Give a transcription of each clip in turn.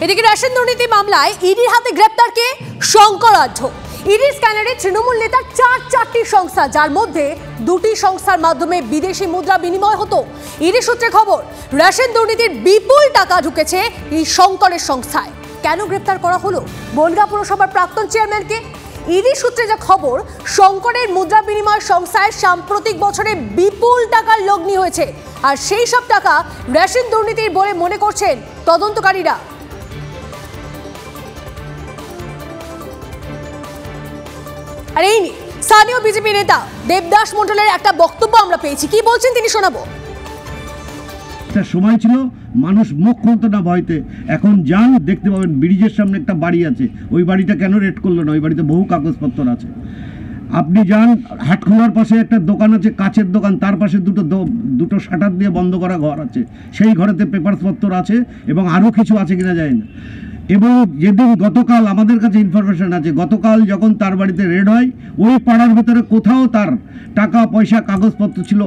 এদিকে রেশন দুর্নীতি মামলায় ইডির হাতে গ্রেপ্তার কে? শঙ্কর আঢ্য। ইডির স্ক্যানারে তৃণমূল নেতার চারটি সংস্থা, যার মধ্যে দুটি সংস্থার মাধ্যমে বিদেশি মুদ্রা বিনিময় হতো। ইডি সূত্রে খবর, রেশন দুর্নীতির বিপুল টাকা ঢুকেছে এই শঙ্করের সংস্থায়। কেন গ্রেপ্তার করা হলো বনগাঁ পুরসভার প্রাক্তন চেয়ারম্যানকে? ইডি সূত্রে যা খবর, শঙ্করের মুদ্রা বিনিময় সংস্থায় সাম্প্রতিক বছরে বিপুল টাকার লগ্নি হয়েছে, আর সেই সব টাকা রেশন দুর্নীতির বলে মনে করছেন তদন্তকারীরা। আর এই নিয়ে স্থানীয় বিজেপি নেতা দেবদাস মণ্ডলের একটা বক্তব্য আমরা পেয়েছি, কি বলছেন তিনি শোনাবো। একটা সময় ছিল মানুষ মুখ খুলতো না ভয়তে, এখন যান দেখতে পাবেন ব্রিজের সামনে একটা বাড়ি আছে, ওই বাড়িটা কেন রেড করলো না? ওই বাড়িতে বহু কাগজপত্র আছে। আপনি যান হাটখোলার পাশে একটা দোকান আছে, কাচের দোকান, তার পাশে দুটো শাটার দিয়ে বন্ধ করা ঘর আছে, সেই ঘরেতে পেপারসপত্র আছে এবং আরও কিছু আছে কিনা যায় না। এবং যেদিন গতকাল আমাদের কাছে ইনফরমেশন আছে, গতকাল যখন তার বাড়িতে রেড হয়, ওই পাড়ার ভিতরে কোথাও তার টাকা পয়সা কাগজপত্র ছিল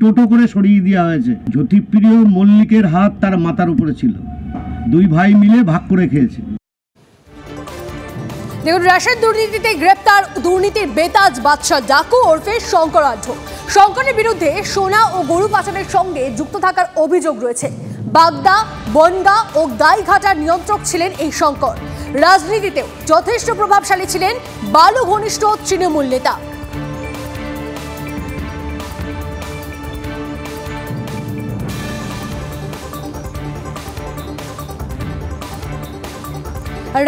টোটো করে সরিয়ে দেওয়া হয়েছে। জ্যোতিপ্রিয় মল্লিকের হাত তার মাথার উপরে ছিল, দুই ভাই মিলে ভাগ করে খেয়েছে। দেখুন, রেশন দুর্নীতিতে গ্রেপ্তার দুর্নীতির বেতাজ বাদশা ডাকু ওরফে শঙ্কর আঢ্য। শঙ্করের বিরুদ্ধে সোনা ও গরু পাচারের সঙ্গে যুক্ত থাকার অভিযোগ রয়েছে। বাগদা, বনগাঁ ও গাইঘাটার নিয়ন্ত্রক ছিলেন এই শঙ্কর। রাজনীতিতেও যথেষ্ট প্রভাবশালী ছিলেন বালু ঘনিষ্ঠ তৃণমূল নেতা।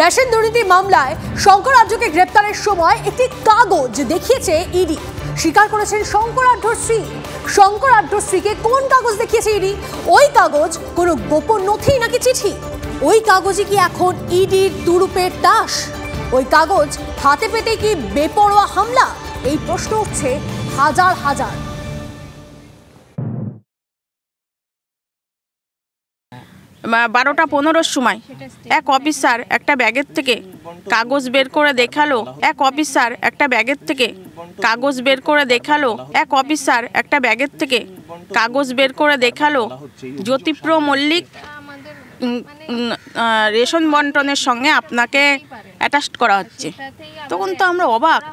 রেশন দুর্নীতি মামলায় শঙ্কর আঢ্যকে গ্রেপ্তারের সময় একটি কাগজ দেখিয়েছে ইডি। স্বীকার করেছেন শঙ্কর আঢ্যর স্ত্রী। শঙ্কর আঢ্যর স্ত্রীকে কোন কাগজ দেখিয়েছে ইডি? ওই কাগজ কোনো গোপন নথি নাকি চিঠি? ওই কাগজে কি এখন ইডির তুরুপের তাস? ওই কাগজ হাতে পেতে কি বেপরোয়া হামলা? এই প্রশ্ন উঠছে হাজার হাজার। বারোটা 15-র সময় এক অফিসার একটা ব্যাগের থেকে কাগজ বের করে দেখালো। জ্যোতিপ্রিয় মল্লিক রেশন বন্টনের সঙ্গে আপনাকে অ্যাটাচ করা হচ্ছে। তখন তো আমরা অবাক।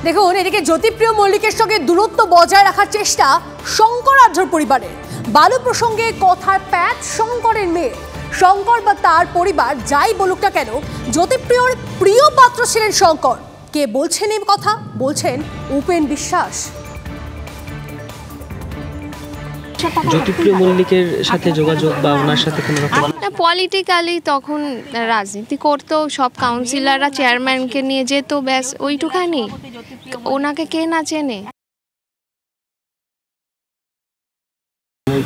দেখুন, এদিকে জ্যোতিপ্রিয় মল্লিকের সঙ্গে দূরত্ব বজায় রাখার চেষ্টা শঙ্কর আঢ্যর পরিবারের। বালু প্রসঙ্গে কথার প্যাচ শঙ্করের মেয়ে। শঙ্কর বা তার পরিবার যাই বলুক না কেন, জ্যোতিপ্রিয়র প্রিয় পাত্র ছিলেন শঙ্কর। কে বলছেন এই কথা? বলছেন উপেন বিশ্বাস। জ্যোতিপ্রিয় মল্লিকের সাথে যোগাযোগ বা ওনার সাথে কোনো রকম পলিটিক্যালি তখন রাজনীতি করতো, সব কাউন্সিলররা চেয়ারম্যানকে নিয়ে যেত, ব্যাস ওইটুখানি। ওনাকে কে না চেনে?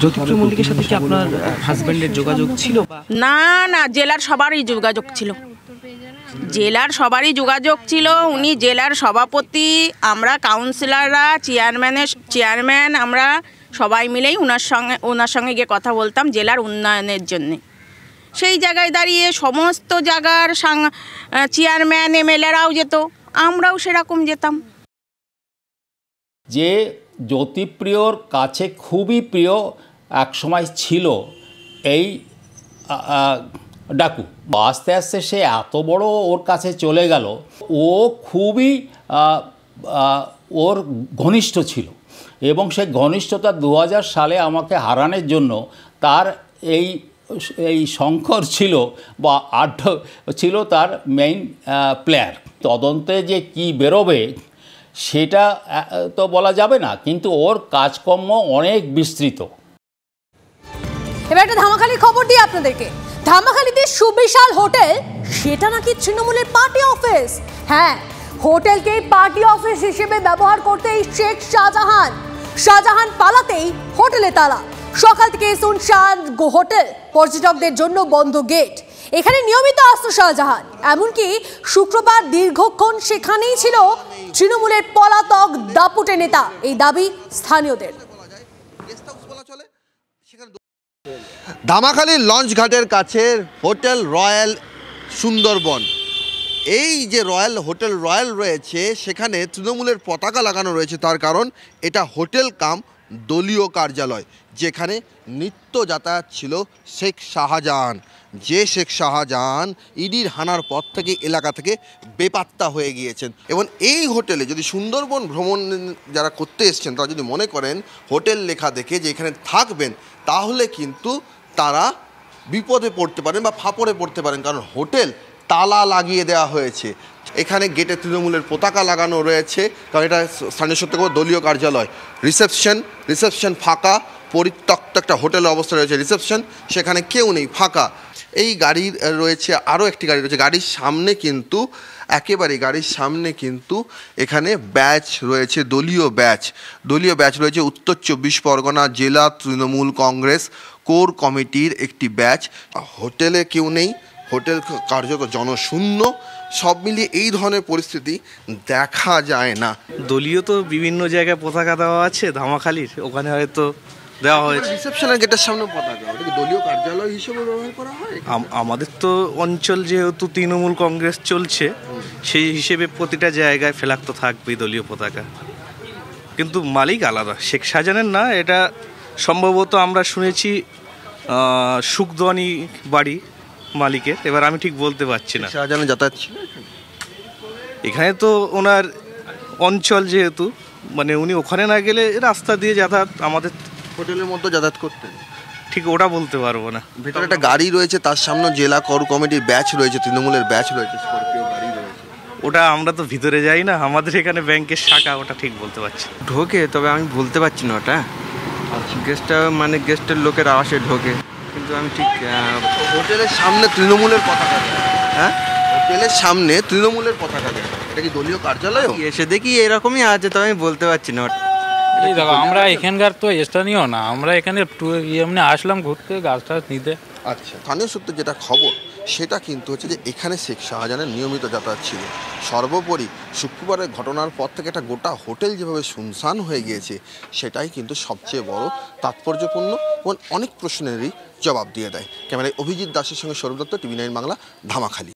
জ্যোতিপ্রিয় মল্লিকের সাথে কি আপনার হাজবেন্ডের যোগাযোগ ছিল? না, জেলার সবারই যোগাযোগ ছিল। উনি জেলার সভাপতি, আমরা কাউন্সিলররা, চেয়ারম্যান আমরা সবাই মিলেই ওনার সঙ্গে গিয়ে কথা বলতাম জেলার উন্নয়নের জন্য। সেই জায়গায় দাঁড়িয়ে সমস্ত জায়গার চেয়ারম্যান এমএলএরাও যেত, আমরাও সেরকম যেতাম। যে জ্যোতিপ্রিয়র কাছে খুবই প্রিয় এক সময় ছিল এই ডাকু। আস্তে আস্তে সে এত বড় ওর কাছে চলে গেল, ও খুবই ওর ঘনিষ্ঠ ছিল এবং সেই ঘনিষ্ঠতা 2000 সালে আমাকে হারানোর জন্য তার এই শঙ্কর ছিল বা আঢ্য ছিল তার মেইন প্লেয়ার। তদন্তে যে কি বেরোবে সেটা তো বলা যাবে না, কিন্তু ওর কাজকর্ম অনেক বিস্তৃত। এবার একটা ধামাখালির খবর দিই আপনাদেরকে। ধামাখালিতে সুবিশাল হোটেল, সেটা নাকি তৃণমূলের পার্টি অফিস। হ্যাঁ, হোটেলকে পার্টি অফিস হিসেবে ব্যবহার করতে এই শেখ শাহজাহান পালাতেই হোটেলে তালা। সকাল থেকে সুনসান হোটেল, পর্যটকদের জন্য বন্ধ গেট। এখানে নিয়মিত আসতো শাহজাহান, এমনকি শুক্রবার দীর্ঘক্ষণ সেখানেই ছিল তৃণমূলের পলাতক দাপুটে নেতা। এই দাবি স্থানীয়দের। ধামাখালীর লঞ্চ ঘাটের কাছে হোটেল রয়্যাল সুন্দরবন, এই যে হোটেল রয়্যাল রয়েছে সেখানে তৃণমূলের পতাকা লাগানো রয়েছে। তার কারণ এটা হোটেল কাম দলীয় কার্যালয়। যেখানে নিত্য যাতায়াত ছিল শেখ শাহজাহান, যে শেখ শাহজাহান ইডির হানার পর থেকে এলাকা থেকে বেপাত্তা হয়ে গিয়েছেন। এবং এই হোটেলে যদি সুন্দরবন ভ্রমণ যারা করতে এসছেন তারা যদি মনে করেন হোটেল লেখা দেখে যে এখানে থাকবেন, তাহলে কিন্তু তারা বিপদে পড়তে পারেন বা ফাঁপড়ে পড়তে পারেন, কারণ হোটেল তালা লাগিয়ে দেওয়া হয়েছে। এখানে গেটে তৃণমূলের পতাকা লাগানো রয়েছে, কারণ এটা স্থানীয় সূত্রে খবর দলীয় কার্যালয়। রিসেপশন ফাঁকা, পরিত্যক্ত একটা হোটেলের অবস্থা রয়েছে রিসেপশন, সেখানে কেউ নেই, ফাঁকা। এই গাড়ির রয়েছে আরও একটি গাড়ি রয়েছে, গাড়ির সামনে কিন্তু গাড়ির সামনে কিন্তু এখানে ব্যাচ রয়েছে, দলীয় ব্যাচ রয়েছে উত্তর 24 পরগনা জেলা তৃণমূল কংগ্রেস কোর কমিটির একটি ব্যাচ। হোটেলে কেউ নেই, হোটেল কার্যত জনশূন্য। সব মিলিয়ে এই ধরনের পরিস্থিতি দেখা যায় না। দলীয় তো বিভিন্ন জায়গায় পতাকা দেওয়া আছে, ধামাখালির ওখানে হয়তো দেওয়া হয়েছে। রিসেপশনের গেটের সামনে পতাকা, ওটা কি দলীয় কার্যালয় হিসেবে ব্যবহার করা হয়? আমাদের তো অঞ্চল যেহেতু তৃণমূল কংগ্রেস চলছে, সেই হিসেবে প্রতিটা জায়গায় ফ্ল্যাগ তো থাকবেই দলীয় পতাকা, কিন্তু মালিক আলাদা, শেখ শাহজাহানের না। এটা সম্ভবত আমরা শুনেছি সুখদনি বাড়ি মালিকের, এবার আমি ঠিক বলতে পারছি না। শাহজাহানের যাতায়াত ছিল এখানে তো ওনার অঞ্চল যেহেতু, মানে উনি ওখানে না গেলে রাস্তা দিয়ে যাতায়াত আমাদের হোটেলের মধ্যে যাতায়াত করতেন, ঠিক ওটা বলতে পারবো না। ভেতরে একটা গাড়ি রয়েছে, তার সামনে জেলা কোর কমিটির ব্যাচ রয়েছে, তৃণমূলের ব্যাচ রয়েছে, স্করপিও গাড়ি রয়েছে। ওটা আমরা তো ভিতরে যাই না, আমাদের এখানে ব্যাংকের শাখা, ওটা ঠিক বলতে পারছি। ঢোকে, তবে আমি বলতে পারছি না ওটা গেস্টটা, মানে গেস্টের লোকের আওয়াজে ঢোকে, কিন্তু আমি ঠিক। হোটেলের সামনে তৃণমূলের পতাকা দেয়, হ্যাঁ হোটেলের সামনে তৃণমূলের পতাকা দেয়, এটা কি দলীয় কার্যালয়? এসে দেখি এরকমই আছে, তবে আমি বলতে পারছি না। এই দেখো, আমরা এখানকার তো স্থানীয় না, আমরা এখানে এমনি আসলাম ঘুরতে, গাছ টাছ নিতে। আচ্ছা, স্থানীয় সূত্রে যেটা খবর সেটা কিন্তু হচ্ছে যে এখানে শেখ শাহজাহানের নিয়মিত যাতায়াত ছিল। সর্বোপরি শুক্রবারের ঘটনার পর থেকে একটা গোটা হোটেল যেভাবে শুনশান হয়ে গিয়েছে, সেটাই কিন্তু সবচেয়ে বড় তাৎপর্যপূর্ণ এবং অনেক প্রশ্নেরই জবাব দিয়ে দেয়। ক্যামেরায় অভিজিৎ দাসের সঙ্গে সৌরভ দত্ত, TV9 বাংলা, ধামাখালি।